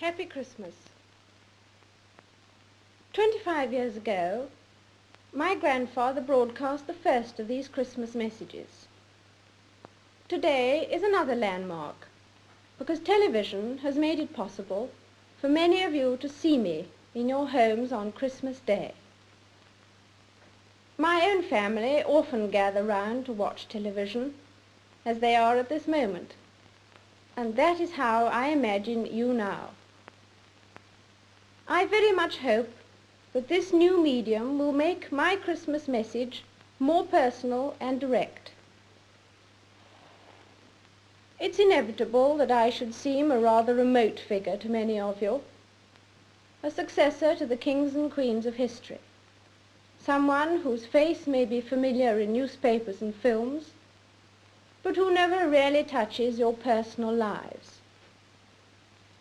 Happy Christmas. 25 years ago, my grandfather broadcast the first of these Christmas messages. Today is another landmark, because television has made it possible for many of you to see me in your homes on Christmas Day. My own family often gather round to watch television, as they are at this moment, and that is how I imagine you now. I very much hope that this new medium will make my Christmas message more personal and direct. It's inevitable that I should seem a rather remote figure to many of you, a successor to the kings and queens of history, someone whose face may be familiar in newspapers and films, but who never really touches your personal lives.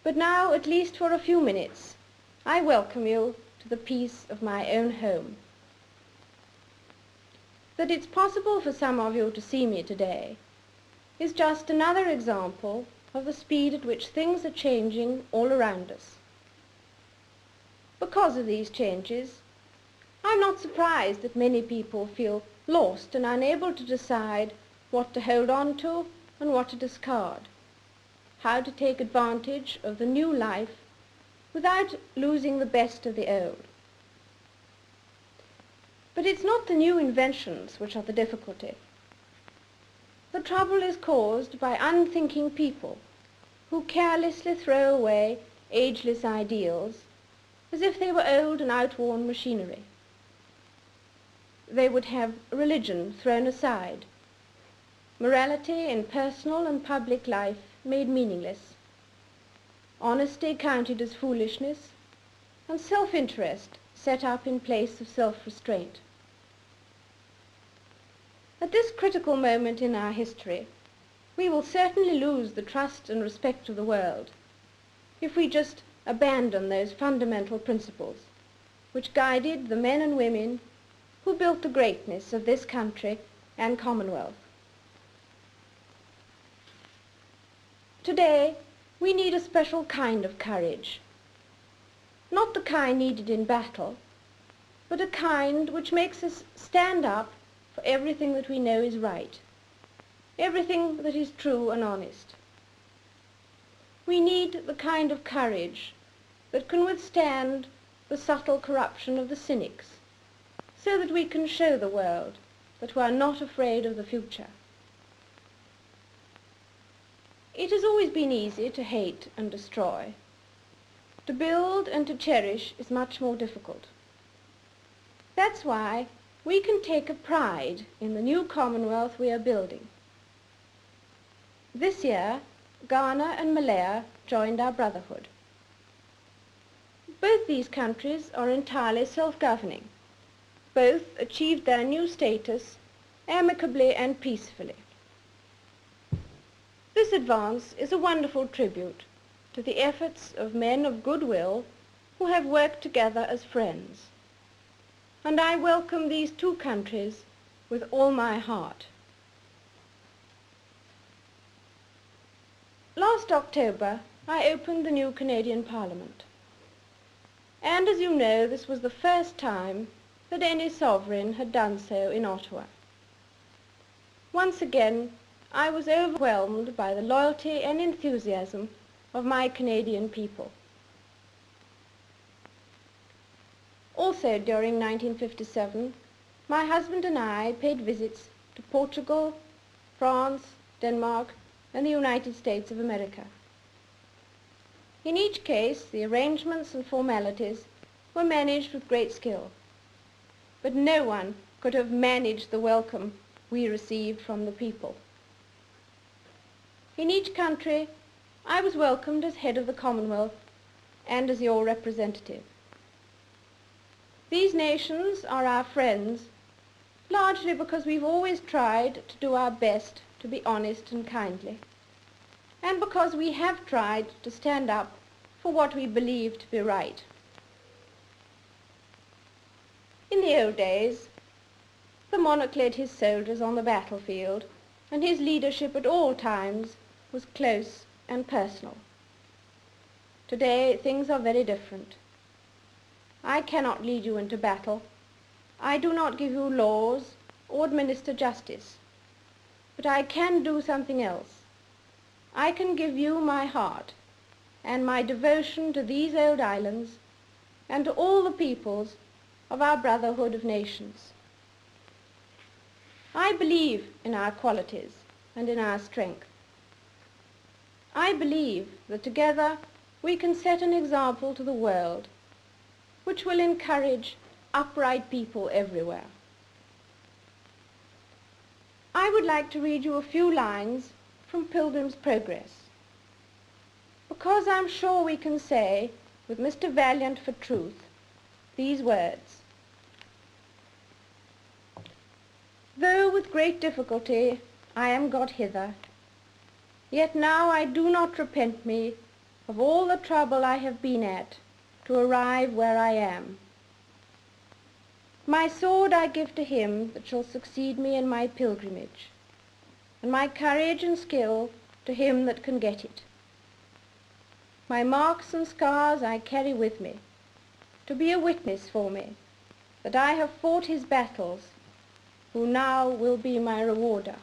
But now, at least for a few minutes, I welcome you to the peace of my own home. That it's possible for some of you to see me today is just another example of the speed at which things are changing all around us. Because of these changes, I'm not surprised that many people feel lost and unable to decide what to hold on to and what to discard, how to take advantage of the new life without losing the best of the old. But it's not the new inventions which are the difficulty. The trouble is caused by unthinking people who carelessly throw away ageless ideals as if they were old and outworn machinery. They would have religion thrown aside, morality in personal and public life made meaningless, honesty counted as foolishness, and self-interest set up in place of self-restraint. At this critical moment in our history, we will certainly lose the trust and respect of the world if we just abandon those fundamental principles which guided the men and women who built the greatness of this country and Commonwealth. Today, we need a special kind of courage, not the kind needed in battle, but a kind which makes us stand up for everything that we know is right, everything that is true and honest. We need the kind of courage that can withstand the subtle corruption of the cynics, so that we can show the world that we are not afraid of the future. It has always been easy to hate and destroy. To build and to cherish is much more difficult. That's why we can take a pride in the new Commonwealth we are building. This year, Ghana and Malaya joined our brotherhood. Both these countries are entirely self-governing. Both achieved their new status amicably and peacefully. This advance is a wonderful tribute to the efforts of men of goodwill who have worked together as friends. And I welcome these two countries with all my heart. Last October, I opened the new Canadian Parliament. And as you know, this was the first time that any sovereign had done so in Ottawa. Once again, I was overwhelmed by the loyalty and enthusiasm of my Canadian people. Also during 1957, my husband and I paid visits to Portugal, France, Denmark, and the United States of America. In each case, the arrangements and formalities were managed with great skill, but no one could have managed the welcome we received from the people. In each country, I was welcomed as head of the Commonwealth and as your representative. These nations are our friends, largely because we've always tried to do our best to be honest and kindly, and because we have tried to stand up for what we believe to be right. In the old days, the monarch led his soldiers on the battlefield, and his leadership at all times was close and personal. Today things are very different. I cannot lead you into battle. I do not give you laws or administer justice. But I can do something else. I can give you my heart and my devotion to these old islands and to all the peoples of our brotherhood of nations. I believe in our qualities and in our strength. I believe that together we can set an example to the world which will encourage upright people everywhere. I would like to read you a few lines from Pilgrim's Progress, because I'm sure we can say, with Mr. Valiant for truth, these words: "Though with great difficulty I am got hither, yet now I do not repent me of all the trouble I have been at to arrive where I am. My sword I give to him that shall succeed me in my pilgrimage, and my courage and skill to him that can get it. My marks and scars I carry with me, to be a witness for me that I have fought his battles, who now will be my rewarder."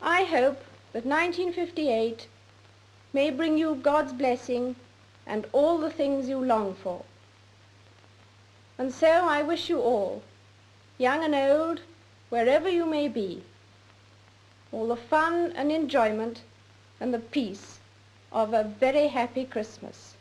I hope that 1958 may bring you God's blessing and all the things you long for. And so I wish you all, young and old, wherever you may be, all the fun and enjoyment and the peace of a very happy Christmas.